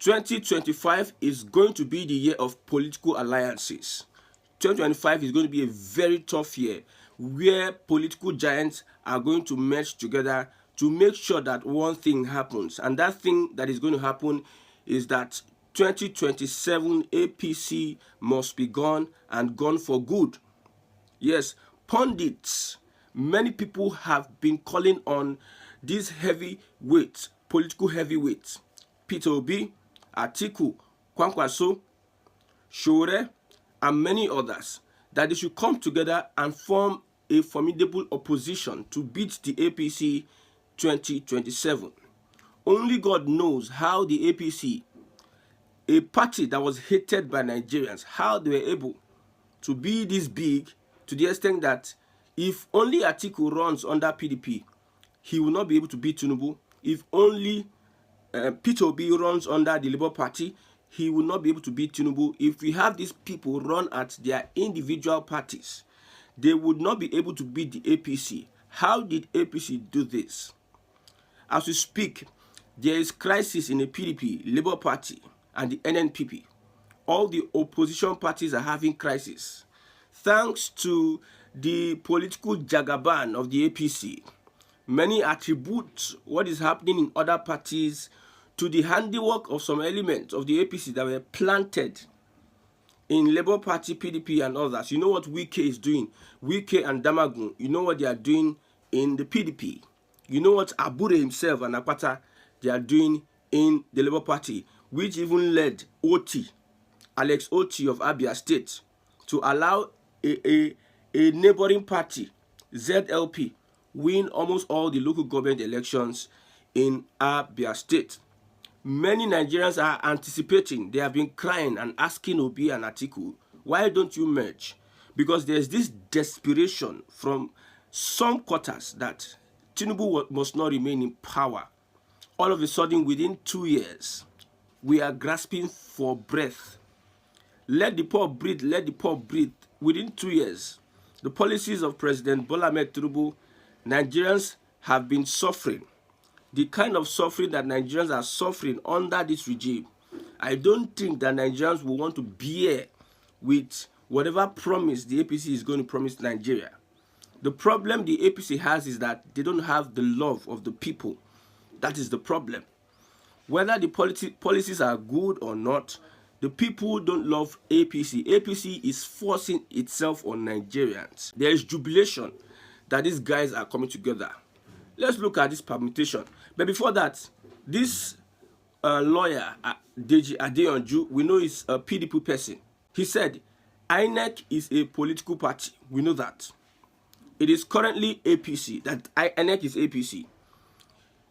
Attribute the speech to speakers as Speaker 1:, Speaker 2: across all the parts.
Speaker 1: 2025 is going to be the year of political alliances. 2025 is going to be a very tough year where political giants are going to merge together to make sure that one thing happens. And that thing that is going to happen is that 2027 APC must be gone, and gone for good. Yes, pundits, many people have been calling on these heavyweights, political heavyweights, Peter Obi, Atiku, Kwankwaso, Shore, and many others, that they should come together and form a formidable opposition to beat the APC 2027. Only God knows how the APC, a party that was hated by Nigerians, how they were able to be this big, to the extent that if only Atiku runs under PDP, he will not be able to beat Tinubu. If only Peter Obi runs under the Labour Party, he will not be able to beat Tinubu. If we have these people run at their individual parties, they would not be able to beat the APC. How did APC do this? As we speak, there is crisis in the PDP, Labour Party, and the NNPP. All the opposition parties are having crisis, thanks to the political jagaban of the APC. Many attribute what is happening in other parties to the handiwork of some elements of the APC that were planted in Labour Party, PDP, and others. You know what Wike is doing? Wike and Damagun, you know what they are doing in the PDP. You know what Abure himself and Akpata, they are doing in the Labour Party, which even led Oti, Alex Oti of Abia State, to allow a neighboring party, ZLP, win almost all the local government elections in Abia State. Many Nigerians are anticipating, they have been crying and asking Obi and Atiku, why don't you merge? Because there's this desperation from some quarters that Tinubu must not remain in power. All of a sudden, within 2 years, we are grasping for breath. Let the poor breathe, let the poor breathe. Within 2 years, the policies of President Bola Ahmed Tinubu, Nigerians have been suffering. The kind of suffering that Nigerians are suffering under this regime, I don't think that Nigerians will want to bear with whatever promise the APC is going to promise Nigeria. The problem the APC has is that they don't have the love of the people. That is the problem. Whether the policies are good or not, the people don't love APC. APC is forcing itself on Nigerians. There is jubilation that these guys are coming together. Let's look at this permutation. But before that, this lawyer, Deji Adeyanju, we know is a PDP person. He said, INEC is a political party. We know that. It is currently APC, that INEC is APC.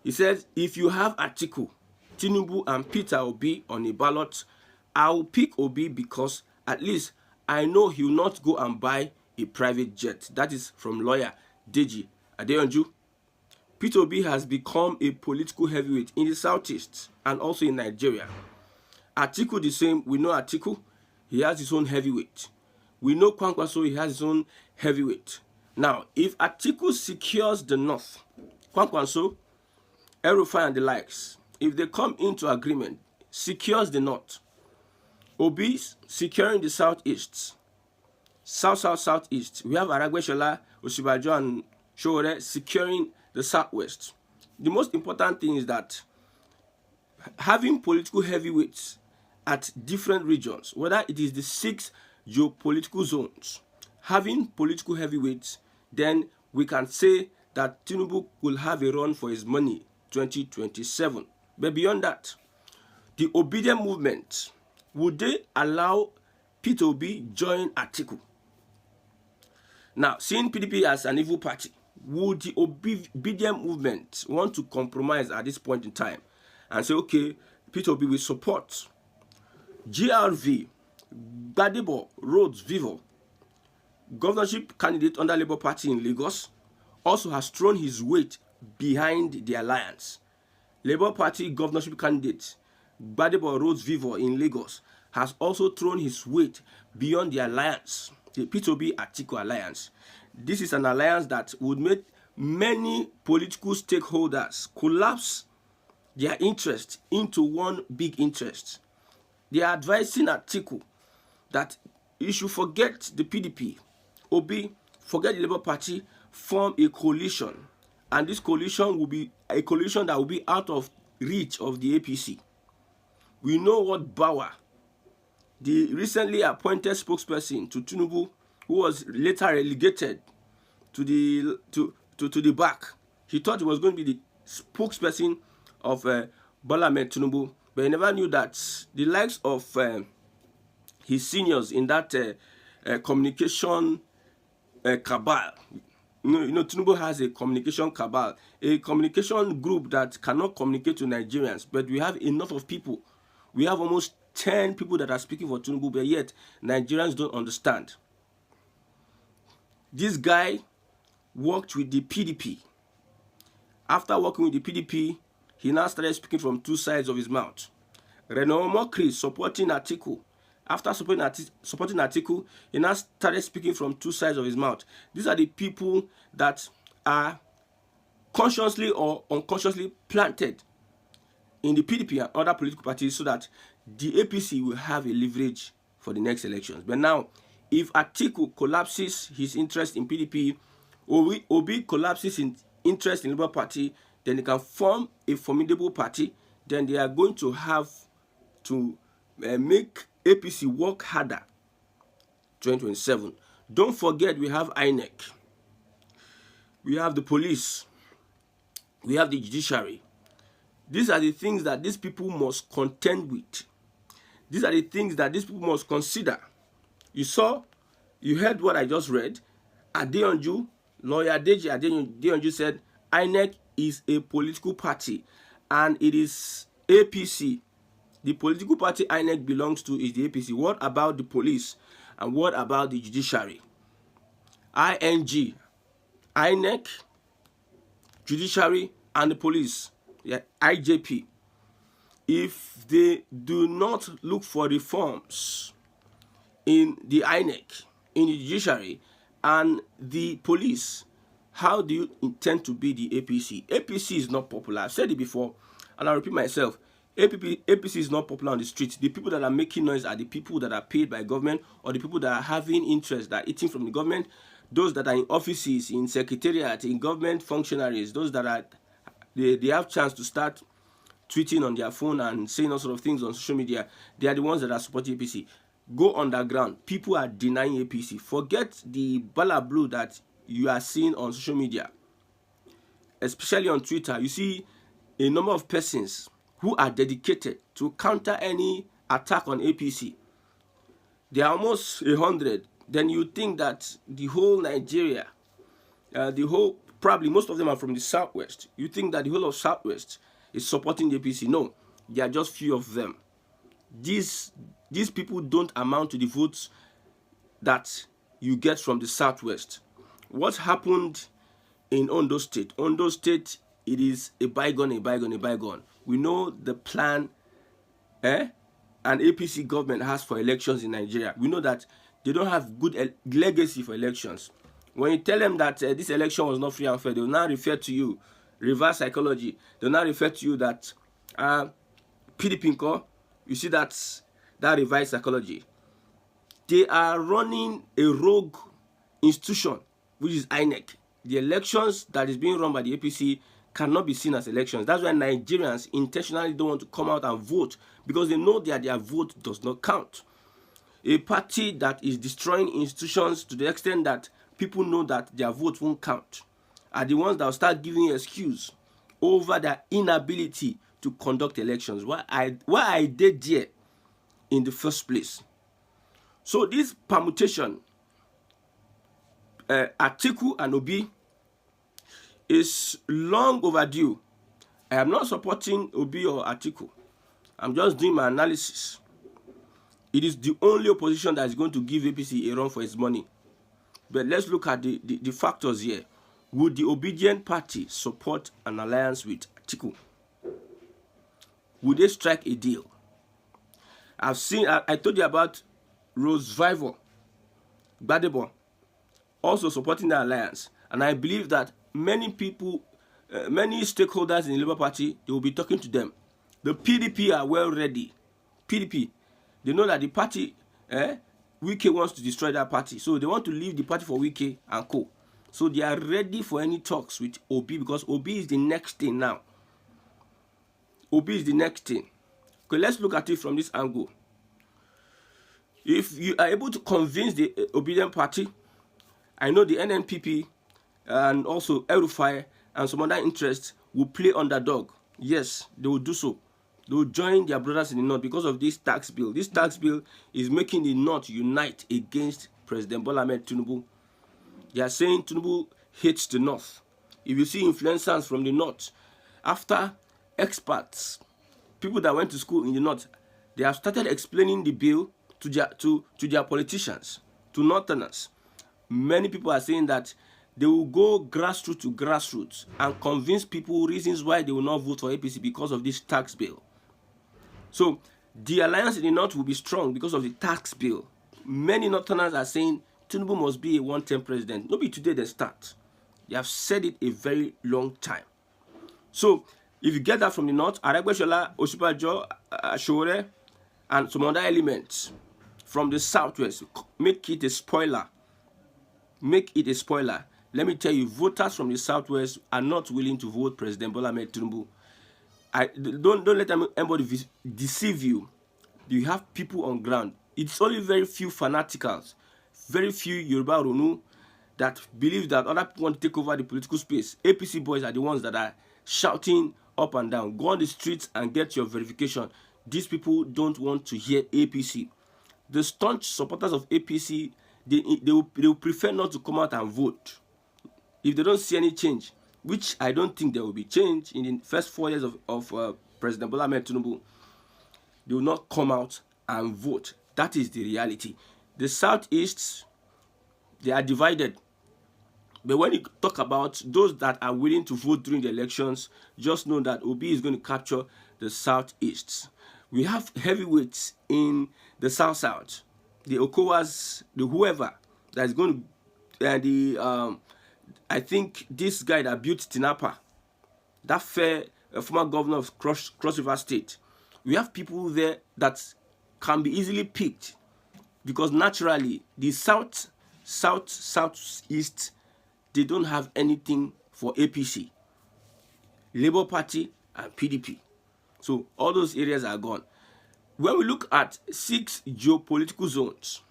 Speaker 1: He says, if you have Atiku, Tinubu, and Peter Obi on a ballot, I will pick Obi because at least I know he will not go and buy a private jet. That is from lawyer Deji Adeyanju. Peter Obi has become a political heavyweight in the southeast and also in Nigeria. Atiku the same. We know Atiku, he has his own heavyweight. We know Kwankwaso, he has his own heavyweight. Now, if Atiku secures the north, Kwankwaso, El-Rufai and the likes, if they come into agreement, secures the north, Obi securing the southeast, southeast. We have Aragbeshola, Osibajo, and Shore securing the southwest. The most important thing is that having political heavyweights at different regions, whether it is the 6 geopolitical zones, having political heavyweights, then we can say that Tinubu will have a run for his money 2027. But beyond that, the obedient movement, would they allow Peter Obi join Atiku? Now, seeing PDP as an evil party, would the obedient movement want to compromise at this point in time and say, okay, Peter Obi will support GRV, Gbadebo Rhodes Vivo, governorship candidate under Labour Party in Lagos, also has thrown his weight behind the alliance. Labour Party governorship candidate Gbadebo Rhodes Vivo in Lagos has also thrown his weight beyond the alliance, the Peter Obi Atiku alliance. This is an alliance that would make many political stakeholders collapse their interest into one big interest. They are advising Atiku that you should forget the PDP, Obi, forget the Labour Party, form a coalition, and this coalition will be a coalition that will be out of reach of the APC. We know what Bauer, the recently appointed spokesperson to Tinubu, who was later relegated to the back. He thought he was going to be the spokesperson of Bola Ahmed Tinubu, but he never knew that the likes of his seniors in that communication cabal. Tinubu has a communication cabal, a communication group that cannot communicate to Nigerians, but we have enough of people. We have almost 10 people that are speaking for Tinubu, but yet Nigerians don't understand. This guy worked with the PDP. After working with the PDP, he now started speaking from two sides of his mouth. Reno Omokri supporting Atiku. After supporting Atiku, he now started speaking from two sides of his mouth. These are the people that are consciously or unconsciously planted in the PDP and other political parties so that the APC will have a leverage for the next elections. But now, if Atiku collapses his interest in PDP, Obi collapses his interest in Labour Party, then they can form a formidable party. Then they are going to have to make APC work harder 2027. Don't forget, we have INEC, we have the police, we have the judiciary. These are the things that these people must contend with. These are the things that these people must consider. You heard what I just read. Adeyanju, lawyer Deji Adeyanju said INEC is a political party and it is APC. The political party INEC belongs to is the APC. What about the police? And what about the judiciary? ING, INEC, judiciary, and the police, IJP. If they do not look for reforms in the INEC, in the judiciary, and the police, how do you intend to be the APC? APC is not popular. I've said it before, and I'll repeat myself. APC is not popular on the streets. The people that are making noise are the people that are paid by government, or the people that are having interest, that are eating from the government, those that are in offices, in secretariat, in government functionaries, those that are, they have chance to start tweeting on their phone and saying all sort of things on social media. They are the ones that are supporting APC. Go underground. People are denying APC. Forget the bala blue that you are seeing on social media, especially on Twitter. You see a number of persons who are dedicated to counter any attack on APC. They are almost 100. Then you think that the whole Nigeria, probably most of them are from the Southwest. You think that the whole of Southwest is supporting the APC. No, there are just few of them. These people don't amount to the votes that you get from the Southwest. What happened in Ondo State? Ondo State, it is a bygone, a bygone, a bygone. We know the plan an APC government has for elections in Nigeria. We know that they don't have good legacy for elections. When you tell them that this election was not free and fair, they will now refer to you, reverse psychology. They will now refer to you that PDP, you see that reverse psychology. They are running a rogue institution, which is INEC. The elections that is being run by the APC cannot be seen as elections. That's why Nigerians intentionally don't want to come out and vote, because they know that their vote does not count. A party that is destroying institutions to the extent that people know that their vote won't count are the ones that will start giving excuse over their inability to conduct elections. Why I did there in the first place. So this permutation, Atiku and Obi, is long overdue. I am not supporting Obi or Atiku. I'm just doing my analysis. It is the only opposition that is going to give APC a run for its money. But let's look at the factors here. Would the obedient party support an alliance with Atiku? Would they strike a deal? I told you about Rose Vival Gbadebo also supporting the alliance. And I believe that many people many stakeholders in the Labour Party, they will be talking to them. The PDP are well ready. PDP, they know that the party, Wike wants to destroy that party, so they want to leave the party for Wike and co. So they are ready for any talks with Obi, because Obi is the next thing now. Obi is the next thing. Okay, let's look at it from this angle. If you are able to convince the Obedient Party, I know the NNPP and also El-Rufai and some other interests will play underdog. Yes, they will do so. They will join their brothers in the North because of this tax bill. This tax bill is making the North unite against President Bola Ahmed Tinubu. They are saying Tinubu hates the North. If you see influencers from the North, after experts, people that went to school in the North, they have started explaining the bill to their politicians, to Northerners. Many people are saying that they will go grassroots to grassroots and convince people reasons why they will not vote for APC because of this tax bill. So the alliance in the North will be strong because of the tax bill. Many Northerners are saying Tinubu must be a one-term president. Not be today they start. They have said it a very long time. So if you get that from the North, Aregbesola, Osinbajo, Ashore, and some other elements from the Southwest, make it a spoiler. Make it a spoiler. Let me tell you, voters from the Southwest are not willing to vote President Bola Ahmed Tinubu. Don't let anybody deceive you. You have people on ground. It's only very few fanaticals, very few Yoruba Ronu that believe that other people want to take over the political space. APC boys are the ones that are shouting up and down. Go on the streets and get your verification. These people don't want to hear APC. The staunch supporters of APC, they will prefer not to come out and vote if they don't see any change, which I don't think there will be change in the first 4 years of President Bola Ahmed Tinubu. They will not come out and vote. That is the reality. The Southeast, they are divided. But when you talk about those that are willing to vote during the elections, just know that Obi is going to capture the Southeast. We have heavyweights in the South, the Okowas, the whoever that is going to, I think this guy that built Tinapa, that former governor of Cross River State, we have people there that can be easily picked because naturally the Southeast, they don't have anything for APC, Labour Party, and PDP. So all those areas are gone. When we look at 6 geopolitical zones,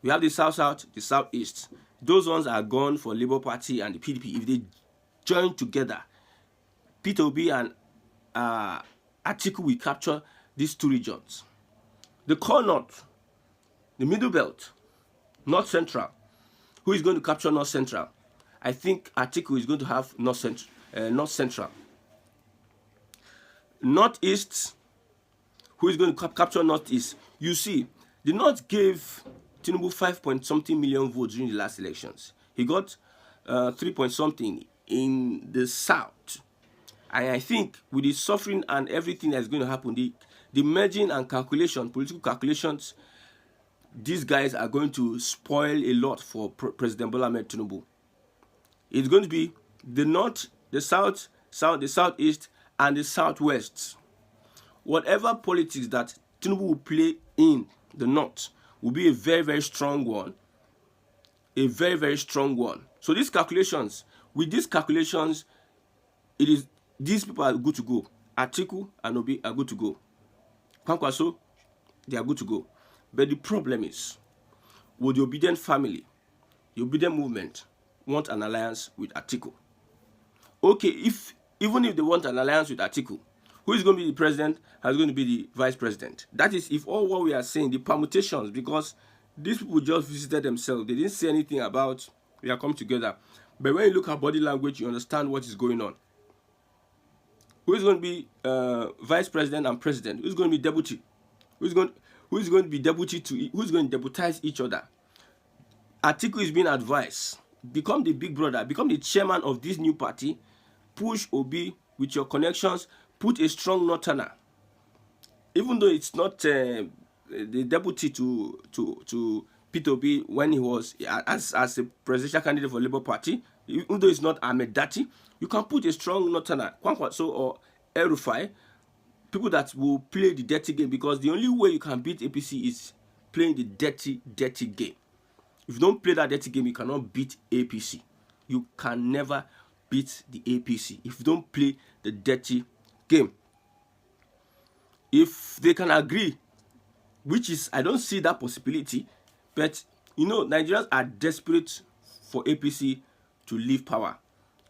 Speaker 1: we have the South, the Southeast. Those ones are gone for Labour Party and the PDP. If they join together, Peter Obi and Atiku will capture these 2 regions. The core North, the Middle Belt, North Central. Who is going to capture North Central? I think Atiku is going to have North Central. Northeast, who is going to capture Northeast? You see, the North gave Tinubu 5-point-something million votes during the last elections. He got 3-point-something in the South. And I think with the suffering and everything that's going to happen, the merging and calculation, political calculations, these guys are going to spoil a lot for President Bola Ahmed Tinubu. It's going to be the North, the South, the Southeast, and the Southwest. Whatever politics that Tinubu will play in the North will be a very, very strong one. A very, very strong one. So these calculations, with these calculations, these people are good to go. Atiku and Obi are good to go. Kwankwaso, they are good to go. But the problem is, will the Obedient family, the Obedient movement, want an alliance with Atiku? Okay, even if they want an alliance with Atiku, who is going to be the president, who's going to be the vice president? That is if all what we are saying, the permutations, because these people just visited themselves. They didn't say anything about we are coming together. But when you look at body language, you understand what is going on. Who is going to be vice president and president? Who is going to be deputy? Who is going to be deputy to? Who is going to deputize each other? Atiku is being advised, become the big brother, become the chairman of this new party, push Obi with your connections, put a strong northerner. Even though it's not the deputy to Peter Obi when he was as a presidential candidate for Labour Party, even though it's not Ahmedati, you can put a strong northerner, Kwankwaso or Erufai, people that will play the dirty game, because the only way you can beat APC is playing the dirty game. If you don't play that dirty game, you cannot beat APC. You can never beat the APC if you don't play the dirty game. If they can agree, which is, I don't see that possibility, but Nigerians are desperate for APC to leave power,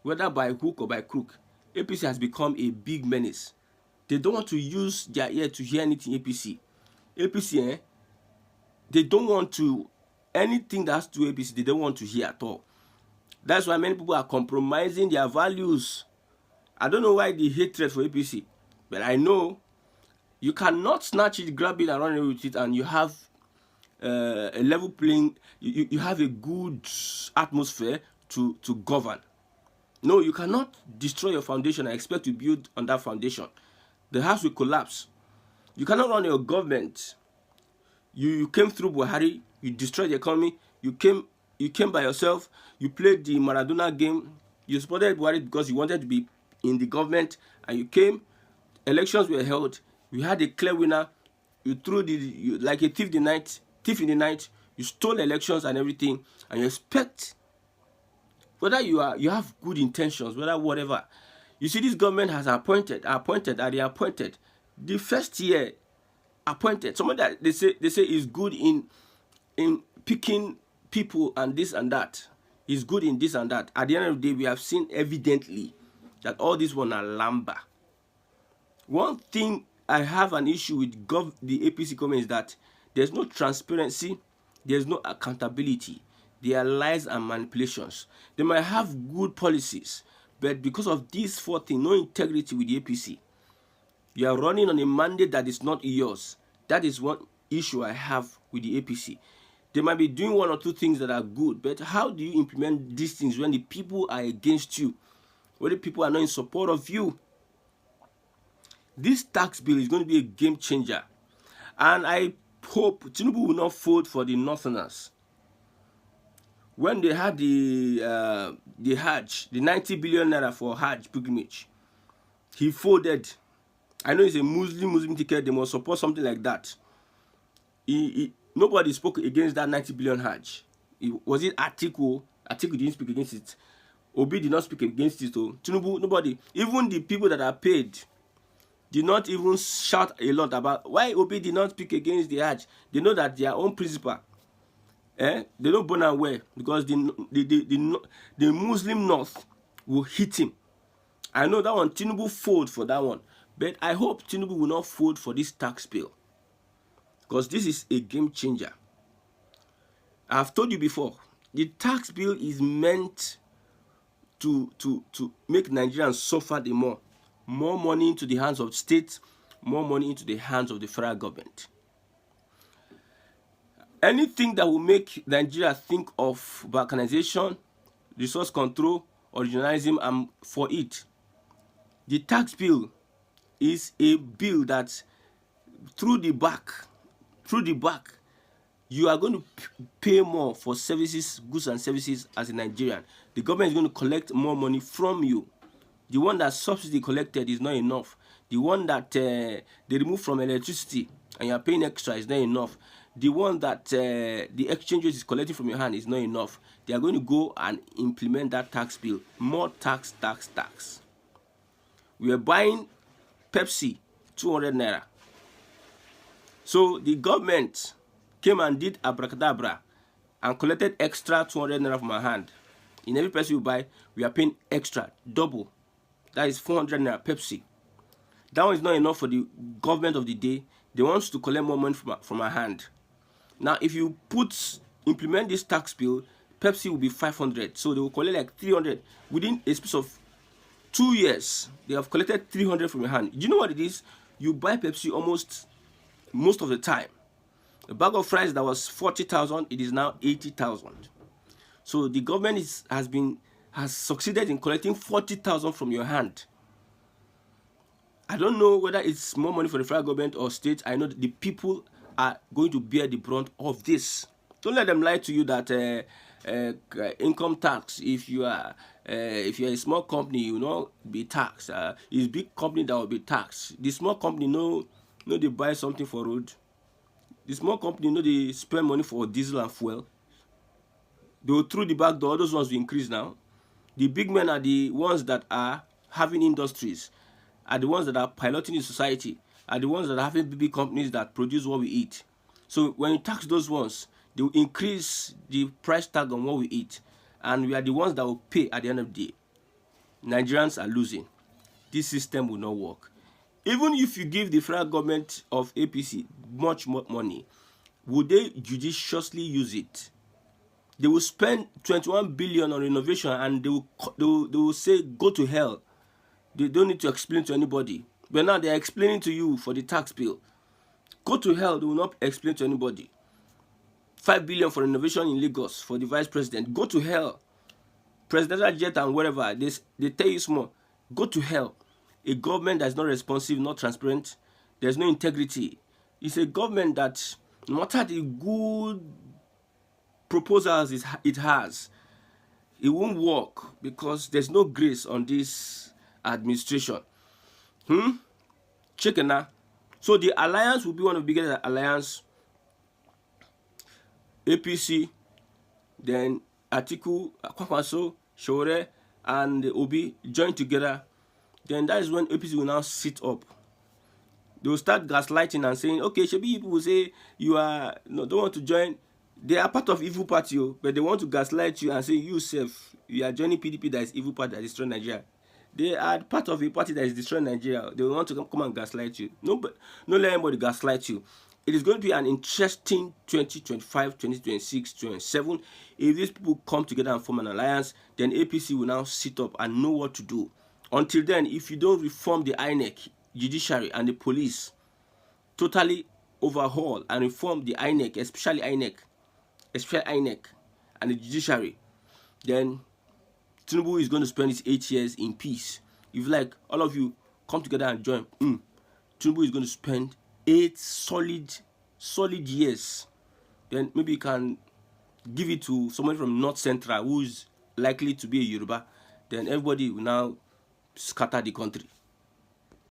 Speaker 1: whether by hook or by crook. APC has become a big menace. They don't want to use their ear to hear anything APC, they don't want to, anything that has to do APC, they don't want to hear at all. That's why many people are compromising their values. I don't know why the hatred for APC, but I know you cannot snatch it, grab it, and run away with it, and you have a level playing, you have a good atmosphere to govern. No, you cannot destroy your foundation and expect to build on that foundation. The house will collapse. You cannot run your government. You came through Buhari, you destroyed the economy, you came by yourself, you played the Maradona game, you supported Buhari because you wanted to be in the government, and you came, elections were held, you had a clear winner, you threw like a thief in the night, you stole elections and everything, and you expect, whether you have good intentions, whether whatever. You see, this government has appointed, the first year appointed someone that they say is good in picking people and this and that. He's good in this and that. At the end of the day, we have seen evidently that all these one are lamba. One thing I have an issue with the APC government is that there's no transparency, there's no accountability. There are lies and manipulations. They might have good policies, but because of these four things, no integrity with the APC. You are running on a mandate that is not yours. That is one issue I have with the APC. They might be doing one or two things that are good, but how do you implement these things when the people are against you? When the people are not in support of you? This tax bill is going to be a game changer. And I hope Tinubu will not fold for the Northerners. When they had the Hajj, the 90 billion naira for Hajj pilgrimage, he folded. I know it's a Muslim ticket, they must support something like that. Nobody spoke against that 90 billion Hajj. Was it Atiku? Atiku didn't speak against it. Obi did not speak against it. So Tinubu, nobody. Even the people that are paid did not even shout a lot about why Obi did not speak against the Hajj. They know that their own principle. They don't burn away because the Muslim North will hit him. I know that one, Tinubu fold for that one. But I hope Tinubu will not fold for this tax bill, because this is a game changer. I've told you before, the tax bill is meant to make Nigerians suffer the more. More money into the hands of states, more money into the hands of the federal government. Anything that will make Nigeria think of balkanization, resource control, originalism, I'm for it. The tax bill is a bill that through the back, you are going to pay more for services, goods and services as a Nigerian. The government is going to collect more money from you. The one that subsidy collected is not enough. The one that they remove from electricity and you are paying extra is not enough. The one that the exchanges is collecting from your hand is not enough. They are going to go and implement that tax bill. More tax. We are buying Pepsi, 200 naira. So the government came and did abracadabra and collected extra 200 naira from our hand. In every Pepsi we buy, we are paying extra, double. That is 400 naira Pepsi. That one is not enough for the government of the day. They want to collect more money from our hand. Now, if you implement this tax bill, Pepsi will be 500. So they will collect like 300 within a space of 2 years. They have collected 300 from your hand. Do you know what it is? You buy Pepsi most of the time. A bag of fries that was 40,000, it is now 80,000. So the government has succeeded in collecting 40,000 from your hand. I don't know whether it's more money for the federal government or state. I know that the people are going to bear the brunt of this. Don't let them lie to you that income tax. If you are a small company, you will not be taxed. It's big company that will be taxed. The small company no they buy something for road. The small company no they spend money for diesel and fuel. They will through the back door. All those ones will increase now. The big men are the ones that are having industries, are the ones that are piloting the society, are the ones that are having big companies that produce what we eat. So when you tax those ones, they will increase the price tag on what we eat, and we are the ones that will pay at the end of the day. Nigerians are losing. This system will not work. Even if you give the federal government of APC much more money, would they judiciously use it? They will spend 21 billion on renovation, and they will say go to hell. They don't need to explain to anybody. But now they are explaining to you for the tax bill. Go to hell, they will not explain to anybody. 5 billion for renovation in Lagos for the vice president. Go to hell. Presidential jet and whatever, they tell you small. Go to hell. A government that is not responsive, not transparent, there's no integrity. It's a government that, no matter the good proposals it has, it won't work because there's no grace on this administration. Chicken now. So the alliance will be one of the biggest alliance. APC, then Atiku, Kwakwaso, Shore, and Obi join together. Then that is when APC will now sit up. They will start gaslighting and saying, okay, should be people will say you are don't want to join. They are part of evil party, but they want to gaslight you and say you self, you are joining PDP that is evil party that is destroying Nigeria. They are part of a party that is destroying Nigeria. They want to come and gaslight you. No, let anybody gaslight you. It is going to be an interesting 2025, 2026, 2027. If these people come together and form an alliance, then APC will now sit up and know what to do. Until then, if you don't reform the INEC, judiciary, and the police, totally overhaul and reform the INEC, especially INEC, and the judiciary, then Tinubu is going to spend his 8 years in peace. If like all of you come together and join, Tinubu is going to spend 8 solid years. Then maybe you can give it to someone from North Central who is likely to be a Yoruba. Then everybody will now scatter the country.